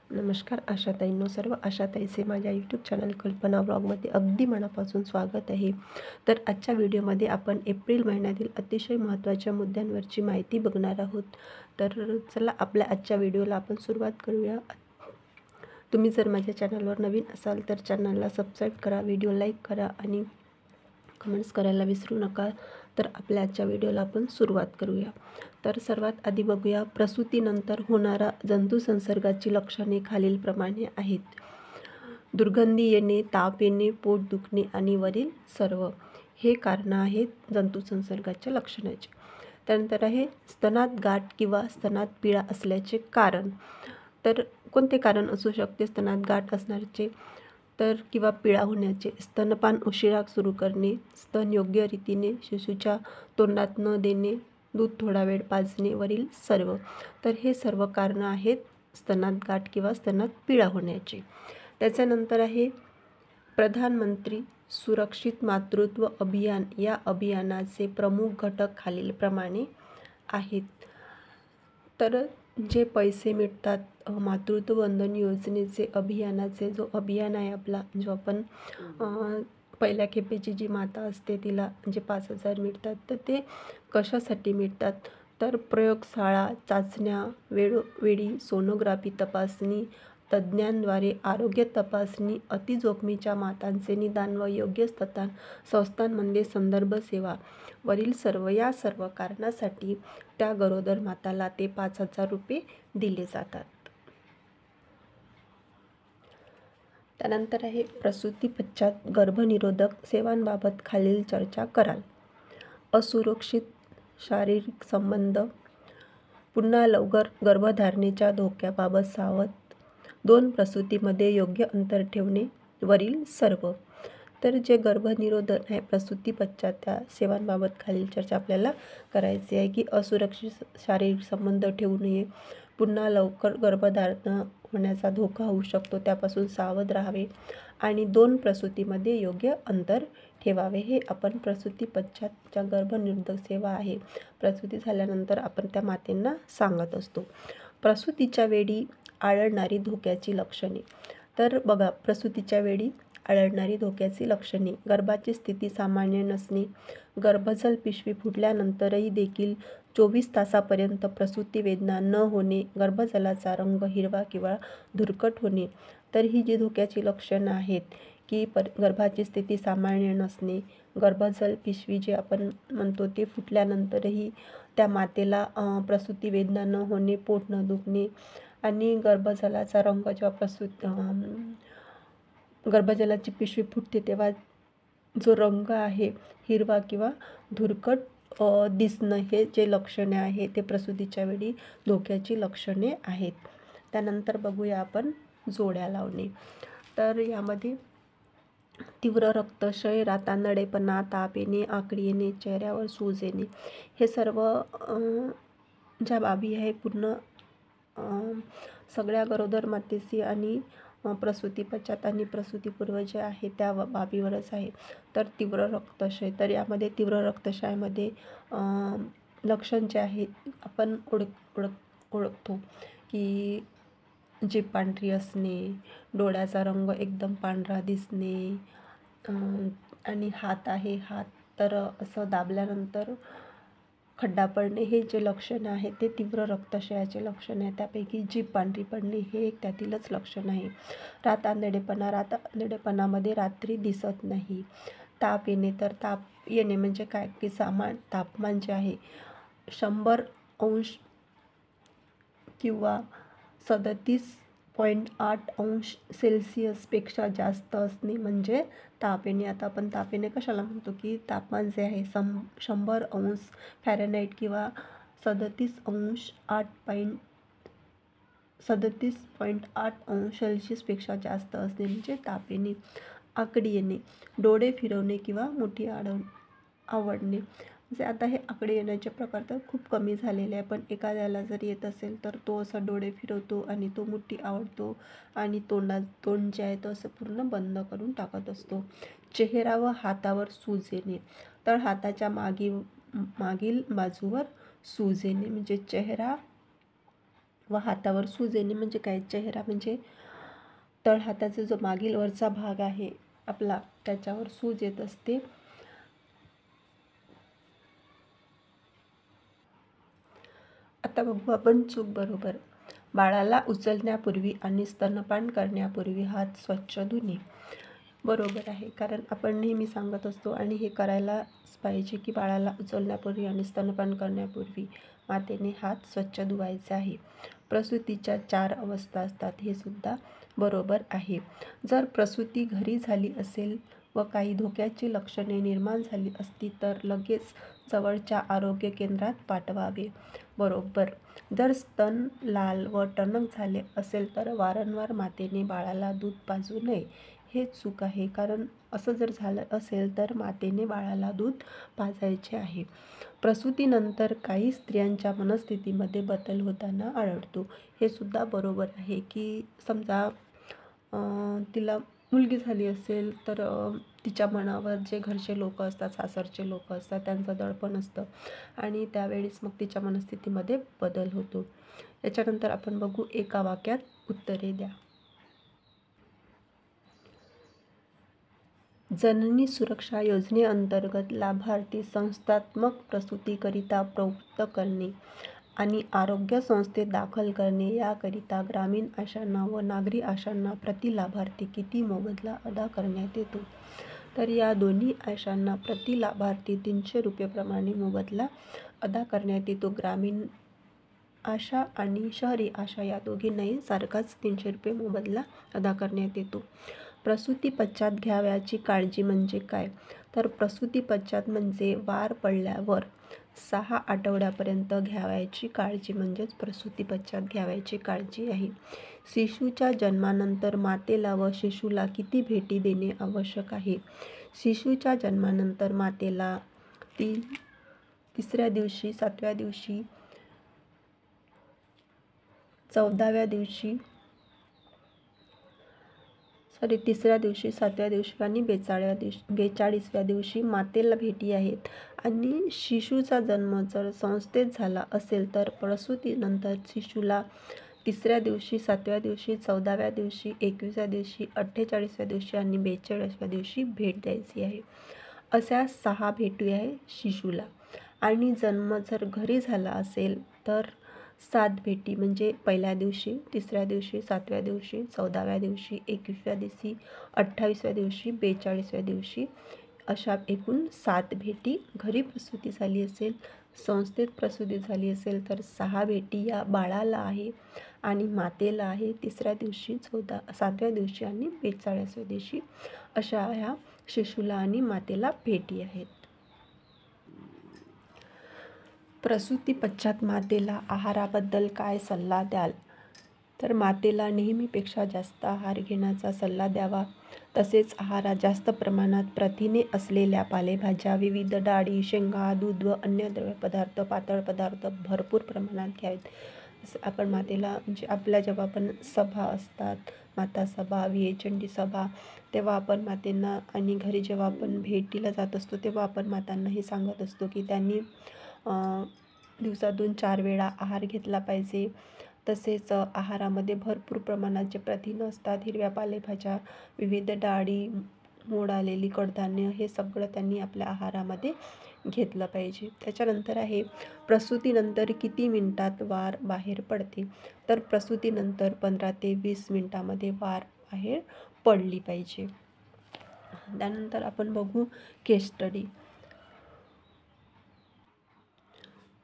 नमस्कार आशाताईंनो, सर्व आशाताईचे माझ्या यूट्यूब चॅनल कल्पना ब्लॉगमध्ये अगदी मनापासून स्वागत आहे. तर आजच्या व्हिडिओमध्ये आपण एप्रिल महिन्यातील अतिशय महत्त्वाच्या मुद्द्यांवरची माहिती बघणार आहोत. तर चला आपल्या आजच्या व्हिडिओला आपण सुरुवात करूया. तुम्ही जर माझ्या चॅनलवर नवीन असाल तर चॅनलला सबस्क्राईब करा, व्हिडिओ लाईक करा आणि कमेंट्स करायला विसरू नका. तर आपल्या आजच्या व्हिडिओला आपण सुरुवात करूया. तर सर्वात आधी बघूया, प्रसूतीनंतर होणारा जंतू संसर्गाची लक्षणे खालीलप्रमाणे आहेत. दुर्गंधी येणे, ताप येणे, पोट दुखणे आणि वरील सर्व हे कारणं आहेत जंतू संसर्गाच्या लक्षणाचे. त्यानंतर आहे स्तनात गाठ किंवा स्तनात पिळा असल्याचे कारण. तर कोणते कारण असू शकते स्तनात गाठ असण्याचे तर किंवा पिळा होण्याचे? स्तनपान उशिरा सुरू करणे, स्तन योग्य रीतीने शिशूच्या तोंडात न देणे, दूध थोडा वेळ पाजणे वरील सर्व. तर हे सर्व कारणं आहेत स्तनात गाठ किंवा स्तनात पिळा होण्याचे. त्याच्यानंतर आहे प्रधानमंत्री सुरक्षित मातृत्व अभियान. या अभियानाचे प्रमुख घटक खालीलप्रमाणे आहेत. तर जे पैसे मिळतात मातृत्व वंदन योजनेचे अभियानाचे जो अभियान आहे आपला, जो आपण पहिल्या खेपेची जी माता असते तिला जे 5,000 मिळतात, तर ते कशासाठी मिळतात? तर प्रयोगशाळा चाचण्या, वेळोवेळी सोनोग्राफी तपासणी, तज्ज्ञांद्वारे आरोग्य तपासणी, अतिजोखमीच्या मातांचे निदान व योग्य संस्थांमध्ये संदर्भ सेवा वरील सर्व. या सर्व कारणासाठी त्या गरोदर माताला ते 5,000 रुपये दिले जातात. त्यानंतर आहे प्रसूती पश्चात गर्भनिरोधक सेवांबाबत खालील चर्चा कराल. असुरक्षित शारीरिक संबंध, पुन्हा लवकर गर्भधारणेच्या धोक्याबाबत सावध, 2 प्रसूतीमध्ये योग्य अंतर ठेवणे वरील सर्व. तर जे गर्भनिरोधक आहे प्रसूती पश्चात त्या सेवांबाबत खालील चर्चा आपल्याला करायची आहे की असुरक्षित शारीरिक संबंध ठेवू नये, पुन्हा लवकर गर्भधारण होण्याचा धोका होऊ शकतो त्यापासून सावध राहावे आणि 2 प्रसूतीमध्ये योग्य अंतर ठेवावे. हे आपण प्रसूती पश्चात ज्या गर्भनिरोधक सेवा आहे प्रसूती झाल्यानंतर आपण त्या मातेंना सांगत असतो. प्रसूतीच्या वेळी आढळणारी धोक्याची लक्षणे. तर बघा, प्रसूतीच्या वेळी आढळणारी धोक्याची लक्षणे: गर्भाची स्थिती सामान्य नसणे, गर्भजल पिशवी फुटल्यानंतरही देखील 24 तासापर्यंत प्रसूती वेदना न होणे, गर्भजलाचा रंग हिरवा किंवा धुरकट होणे. तर ही जी धोक्याची लक्षणं आहेत की गर्भाची स्थिती सामान्य नसणे, गर्भजल पिशवी जे आपण म्हणतो ते फुटल्यानंतरही त्या मातेला प्रसूती वेदना न होणे, पोट न दुखणे आणि गर्भजलाचा रंग जेव्हा गर्भजलाची पिशवी फुटते तेव्हा जो रंग आहे हिरवा किंवा धुरकट दिसणं, हे जे लक्षणे आहे ते प्रसूतीच्या वेळी धोक्याची लक्षणे आहेत. त्यानंतर बघूया आपण जोड्या लावणे. तर यामध्ये तीव्र रक्तक्षय, रातांधळेपणा, ताप येणे, आकडी येणे, चेहऱ्यावर सूज येणे, हे सर्व ज्या बाबी आहे पूर्ण सगळ्या गरोदर मातेशी आणि प्रसूती पश्चात आणि प्रसूतीपूर्व जे आहे त्या बाबीवरच आहे. तर तीव्र रक्तक्षय, तर यामध्ये तीव्र रक्तक्षयामध्ये लक्षण जे आहेत आपण ओळखतो की जीभ पांढरी असणे, डोळ्याचा रंग एकदम पांढरा दिसणे आणि हात तर असं दाबल्यानंतर खड्डा पडणे, हे जे लक्षण आहे ते तीव्र रक्तक्षयाचे लक्षण आहे. त्यापैकी जीभ पांढरी पडणे हे एक त्यातीलच लक्षण आहे. रातांधळेपणामध्ये रात्री दिसत नाही. ताप येणे, तर ताप येणे म्हणजे काय की तापमान जे आहे 100° किंवा 37.8° पेक्षा जास्त असणे म्हणजे ताप येणे. आता आपण ताप येणे कशाला म्हणतो की तापमान जे आहे 100° फॅरेनहाइट किंवा 37.8° पेक्षा जास्त असणे म्हणजे ताप येणे. आकडी येणे, डोळे फिरवणे किंवा मोठी आवडणे. म्हणजे आता हे आकडे येण्याचे प्रकार तर खूप कमी झालेले आहे, पण एखाद्याला जर येत असेल तर तो असा डोळे फिरवतो आणि तो मोठी आवडतो आणि तोंड जे आहे तो असं पूर्ण बंद करून टाकत असतो. चेहरा व हातावर सूज येणे, तर हाताच्या मागील बाजूवर सूज येणे म्हणजे चेहरा व हातावर सूज येणे म्हणजे काय, चेहरा म्हणजे तळहाताचा जो मागील वरचा भाग आहे आपला त्याच्यावर सूज येत असते. आता बघू आपण चूक बरोबर. बाळाला उचलण्यापूर्वी आणि स्तनपान करण्यापूर्वी हात स्वच्छ धुणे. बरोबर आहे, कारण आपण नेहमी सांगत असतो आणि हे करायलाच पाहिजे की बाळाला उचलण्यापूर्वी आणि स्तनपान करण्यापूर्वी मातेने हात स्वच्छ धुवायचे आहे. प्रसूतीच्या 4 अवस्था असतात, हे सुद्धा बरोबर आहे. जर प्रसूती घरी झाली असेल व काही धोक्याची लक्षणे निर्माण झाली असती तर लगेच जवळच्या आरोग्य केंद्रात पाठवावे. बरोबर. जर स्तन लाल व टणक झाले असेल तर वारंवार मातेने बाळाला दूध पाजू नये. हे चूक आहे, कारण असं जर झालं असेल तर मातेने बाळाला दूध पाजायचे आहे. प्रसूतीनंतर काही स्त्रियांच्या मनस्थितीमध्ये बदल होताना आढळतो. हे सुद्धा बरोबर आहे की समजा तिला मुलगी झाली असेल तर तिच्या मनावर जे घरचे लोक असतात, सासरचे लोक असतात, त्यांचं दडपण असतं आणि त्यावेळेस मग तिच्या मनस्थितीमध्ये बदल होतो. याच्यानंतर आपण बघू, एका वाक्यात उत्तरे द्या. जननी सुरक्षा योजनेअंतर्गत लाभार्थी संस्थात्मक प्रसूतीकरिता प्रवृत्त करणे आणि आरोग्य संस्थेत दाखल करणे याकरिता ग्रामीण आशांना व नागरी आशांना प्रति लाभार्थी किती मोबदला अदा करण्यात येतो. तर या दोन्ही आशांना प्रति लाभार्थी 300 रुपये प्रमाणे मोबदला अदा करण्यात येतो. ग्रामीण आशा आणि शहरी आशा या दोघींनाही सारखाच 300 रुपये मोबदला अदा करण्यात येतो. प्रसूती पश्चात घ्यावयाची काळजी म्हणजे काय, तर प्रसूती पश्चात म्हणजे वार पडल्यावर 6 आठवड्यापर्यंत घ्यावयाची काळजी म्हणजेच प्रसूती पश्चात घ्यावयाची काळजी आहे. शिशूच्या जन्मानंतर मातेला व शिशूला किती भेटी देणे आवश्यक आहे. शिशूच्या जन्मानंतर मातेला 3ऱ्या दिवशी, 7व्या दिवशी, 14व्या दिवशी, 3ऱ्या दिवशी, 7व्या दिवशी आणि 42व्या दिवशी मातेला भेटी आहेत. आणि शिशूचा जन्म जर संस्थेत झाला असेल तर प्रसूतीनंतर शिशूला 3ऱ्या दिवशी, 7व्या दिवशी, 14व्या दिवशी, 21व्या दिवशी, 48व्या दिवशी आणि 42व्या दिवशी भेट द्यायची आहे. अशा 6 भेटी आहे शिशूला. आणि जन्म जर घरी झाला असेल तर 7 भेटी म्हणजे पहिल्या दिवशी, 3ऱ्या दिवशी, 7व्या दिवशी, 14व्या दिवशी, 21व्या दिवशी, 28व्या दिवशी, 42व्या दिवशी अशा एकूण 7 भेटी. घरी प्रसूती झाली असेल, संस्थेत प्रसूती झाली असेल तर 6 भेटी या बाळाला आहे आणि मातेला आहे. 3ऱ्या दिवशी, 7व्या दिवशी आणि 42व्या दिवशी अशा ह्या शिशूला आणि मातेला भेटी आहेत. प्रसूती पश्चात मातेला आहाराबद्दल काय सल्ला द्याल, तर मातेला नेहमीपेक्षा जास्त आहार घेण्याचा सल्ला द्यावा. तसेच आहारात जास्त प्रमाणात प्रथिने असलेल्या पालेभाज्या, विविध डाळी, शेंगा, दूध व अन्य द्रव्यपदार्थ, पातळ पदार्थ भरपूर प्रमाणात घ्यावेत. आपण मातेला म्हणजे आपल्या जेव्हा पण सभा असतात, माता सभा, विहेचंडी सभा, तेव्हा आपण मातेंना आणि घरी जेव्हा आपण भेटीला जात असतो तेव्हा आपण मातांना हे सांगत असतो की त्यांनी दिवसातून 4 वेळा आहार घेतला पाहिजे. तसेच आहारामध्ये भरपूर प्रमाणात जे प्रथिनं असतात, हिरव्या पालेभाज्या, विविध डाळी, मोड आलेली कडधान्य हे सगळं त्यांनी आपल्या आहारामध्ये घेतलं पाहिजे. त्याच्यानंतर आहे प्रसूतीनंतर किती मिनिटात वार बाहेर पडते, तर प्रसूतीनंतर 15 ते 20 मिनिटामध्ये वार बाहेर पडली पाहिजे. त्यानंतर आपण बघू केस स्टडी.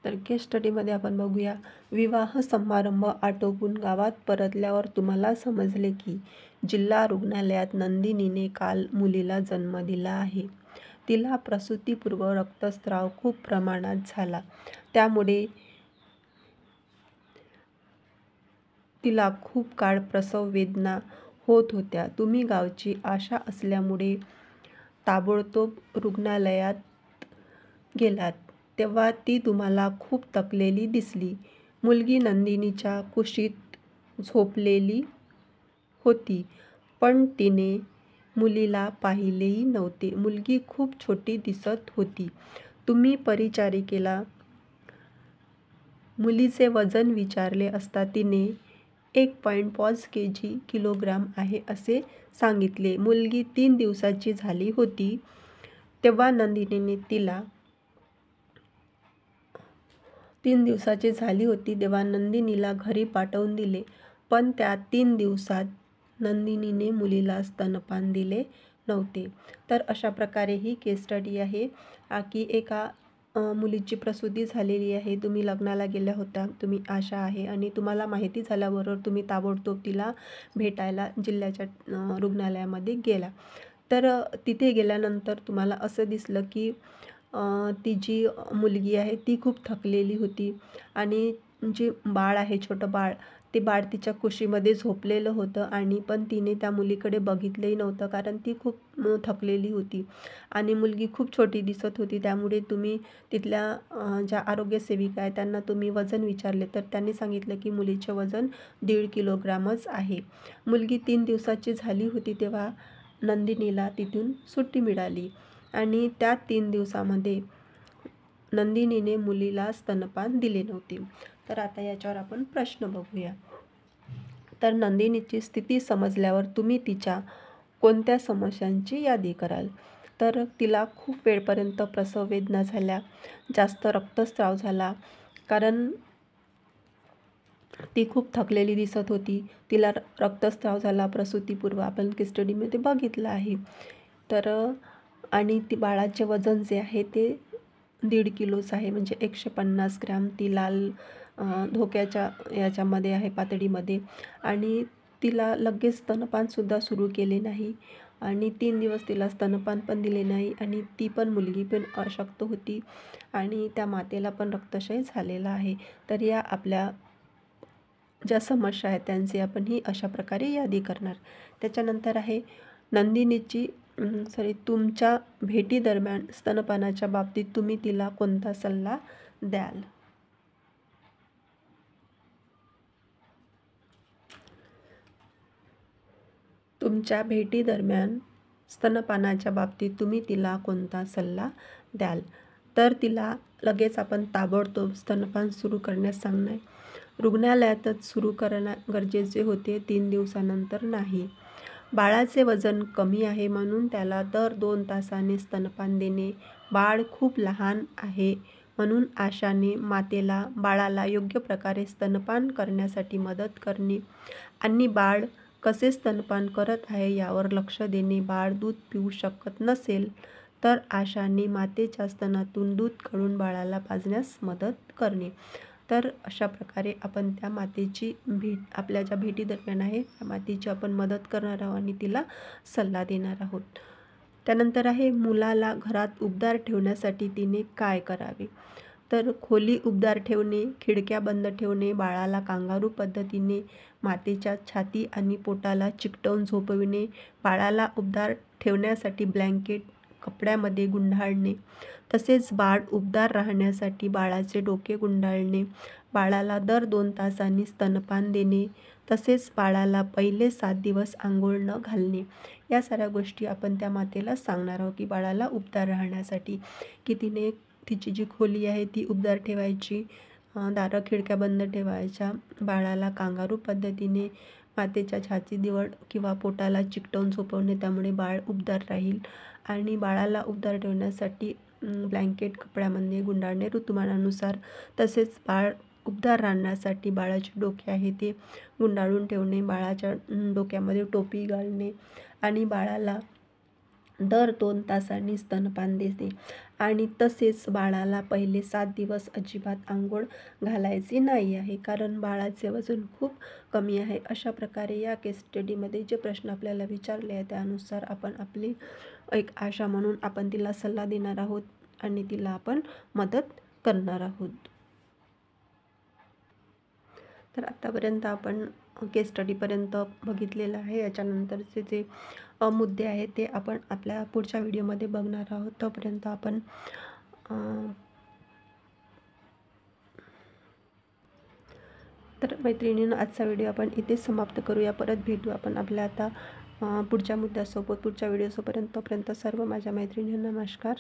तर केस स्टडीमध्ये आपण बघूया, विवाह समारंभ आटोपून गावात परतल्यावर तुम्हाला समजले की जिल्हा रुग्णालयात नंदिनीने काल मुलीला जन्म दिला आहे. तिला प्रसूतीपूर्व रक्तस्राव खूप प्रमाणात झाला, त्यामुळे तिला खूप काळ प्रसव वेदना होत होत्या. तुम्ही गावची आशा असल्यामुळे ताबडतोब रुग्णालयात गेलात, तेव्हा ती तुम्हाला खूप थकलेली दिसली. मुलगी नंदिनीच्या कुशीत झोपलेली होती, पण तिने मुलीला पाहिलेही नव्हते. मुलगी खूप छोटी दिसत होती. तुम्ही परिचारिकेला मुलीचे वजन विचारले असता तिने 1.5 किलोग्राम आहे असे सांगितले. मुलगी 3 दिवसाची झाली होती तेव्हा नंदिनीने तिला 3 दिवसाची झाली होती तेव्हा नंदिनीला घरी पाठवून दिले, पण त्या 3 दिवसात नंदिनीने मुलीला स्तनपान दिले नव्हते. तर अशा प्रकारे ही केस स्टडी आहे की एका मुलीची प्रसूती झालेली आहे, तुम्ही लग्नाला गेल्या होत्या, तुम्ही आशा आहे आणि तुम्हाला माहिती झाल्याबरोबर तुम्ही ताबडतोब तिला भेटायला जिल्ह्याच्या रुग्णालयामध्ये गेला. तर तिथे गेल्यानंतर तुम्हाला असं दिसलं की ती जी मुलगी आहे ती खूप थकलेली होती आणि जे बाळ आहे, छोटं बाळ, ते बाळ तिच्या कुशीमध्ये झोपलेलं होतं आणि पण तिने त्या मुलीकडे बघितलंही नव्हतं, कारण ती खूप थकलेली होती आणि मुलगी खूप छोटी दिसत होती. त्यामुळे तुम्ही तिथल्या ज्या आरोग्यसेविका आहेत त्यांना तुम्ही वजन विचारले, तर त्यांनी सांगितलं की मुलीचे वजन 1.5 किलोग्रामच आहे. मुलगी 3 दिवसाची झाली होती तेव्हा नंदिनीला तिथून सुट्टी मिळाली आणि त्या 3 दिवसामध्ये नंदिनीने मुलीला स्तनपान दिले नव्हते. तर आता याच्यावर आपण प्रश्न बघूया. तर नंदिनीची स्थिती समजल्यावर तुम्ही तिच्या कोणत्या समस्यांची यादी कराल? तर तिला खूप वेळपर्यंत प्रसव वेदना झाल्या, जास्त रक्तस्राव झाला, कारण ती खूप थकलेली दिसत होती. तिला रक्तस्राव झाला प्रसूतीपूर्व, आपण केस स्टडीमध्ये बघितलं आहे. तर आणि ती बाळाचे वजन जे आहे ते 1.5 किलोचं आहे, म्हणजे 150 ग्रॅम. ती लाल धोक्याच्या याच्यामध्ये आहे, पातळीमध्ये, आणि तिला लगेच स्तनपानसुद्धा सुरू केले नाही आणि 3 दिवस तिला स्तनपान पण दिले नाही आणि ती पण मुलगी पण अशक्त होती आणि त्या मातेला पण रक्तक्षय झालेला आहे. तर या आपल्या ज्या समस्या आहेत त्यांची आपण ही अशा प्रकारे यादी करणार. त्याच्यानंतर आहे नंदिनीची तुमच्या भेटीदरम्यान स्तनपानाच्या बाबतीत तुम्ही तिला कोणता सल्ला द्याल? तुमच्या भेटीदरम्यान स्तनपानाच्या बाबतीत तुम्ही तिला कोणता सल्ला द्याल? तर तिला लगेच आपण ताबडतोब स्तनपान सुरू करण्यास सांगणार. रुग्णालयातच सुरू करणं गरजेचे होते, 3 दिवसानंतर नाही. बाळाचे वजन कमी आहे म्हणून त्याला दर 2 तासाने स्तनपान देणे. बाळ खूप लहान आहे म्हणून आशाने मातेला बाळाला योग्य प्रकारे स्तनपान करण्यासाठी मदत करणे आणि बाळ कसे स्तनपान करत आहे यावर लक्ष देणे. बाळ दूध पिऊ शकत नसेल तर आशाने मातेच्या स्तनातून दूध काढून बाळाला पाजण्यास मदत करणे. तर अशा प्रकारे आपण त्या मातेची आपल्या ज्या भेटीदरम्यान आहे त्या मातेची आपण मदत करणार आहोत आणि तिला सल्ला देणार आहोत. त्यानंतर आहे मुलाला घरात उबदार ठेवण्यासाठी तिने काय करावे? तर खोली उबदार ठेवणे, खिडक्या बंद ठेवणे, बाळाला कांगारू पद्धतीने मातेच्या छाती आणि पोटाला चिकटवून झोपविणे, बाळाला उबदार ठेवण्यासाठी ब्लँकेट कपड्यामध्ये गुंडाळणे, तसेच बाळ उबदार राहण्यासाठी बाळाचे डोके गुंडाळणे, बाळाला दर 2 तासांनी स्तनपान देणे, तसेच बाळाला पहिले 7 दिवस अंघोळ न घालणे. या साऱ्या गोष्टी आपण त्या मातेला सांगणार आहोत की बाळाला उबदार राहण्यासाठी की तिने तिची जी खोली आहे ती उबदार ठेवायची, दारं खिडक्या बंद ठेवायच्या, बाळाला कांगारू पद्धतीने मातेच्या छातीजवळ किंवा पोटाला चिकटवून झोपवणे, त्यामुळे बाळ उबदार राहील, आणि बाळाला उबदार ठेवण्यासाठी ब्लँकेट कपड्यामध्ये गुंडाळणे ऋतुमानानुसार, तसेच बाळ उबदार राहण्यासाठी बाळाचे डोके आहे ते गुंडाळून ठेवणे, बाळाच्या डोक्यामध्ये टोपी घालणे आणि बाळाला दर 2 तासांनी स्तनपान देणे आणि तसेच बाळाला पहिले 7 दिवस अजिबात अंघोळ घालायची नाही आहे, कारण बाळाचे वजन खूप कमी आहे. अशा प्रकारे या केस स्टडीमध्ये जे प्रश्न आपल्याला विचारले आहे त्यानुसार आपण आपली एक आशा म्हणून आपण तिला सल्ला देणार आहोत आणि तिला आपण मदत करणार आहोत. तर आत्तापर्यंत आपण केस स्टडीपर्यंत बघितलेलं आहे. याच्यानंतरचे जे मुद्दे आहेत ते आपण आपल्या पुढच्या व्हिडिओमध्ये बघणार आहोत. तोपर्यंत आपण तर मैत्रिणींनो, आजचा व्हिडिओ आपण इथेच समाप्त करूया. परत भेटू आपण आपल्या आता पुढच्या मुद्द्यासोबत पुढच्या व्हिडिओसोबत. तोपर्यंत सर्व माझ्या मैत्रिणींना नमस्कार.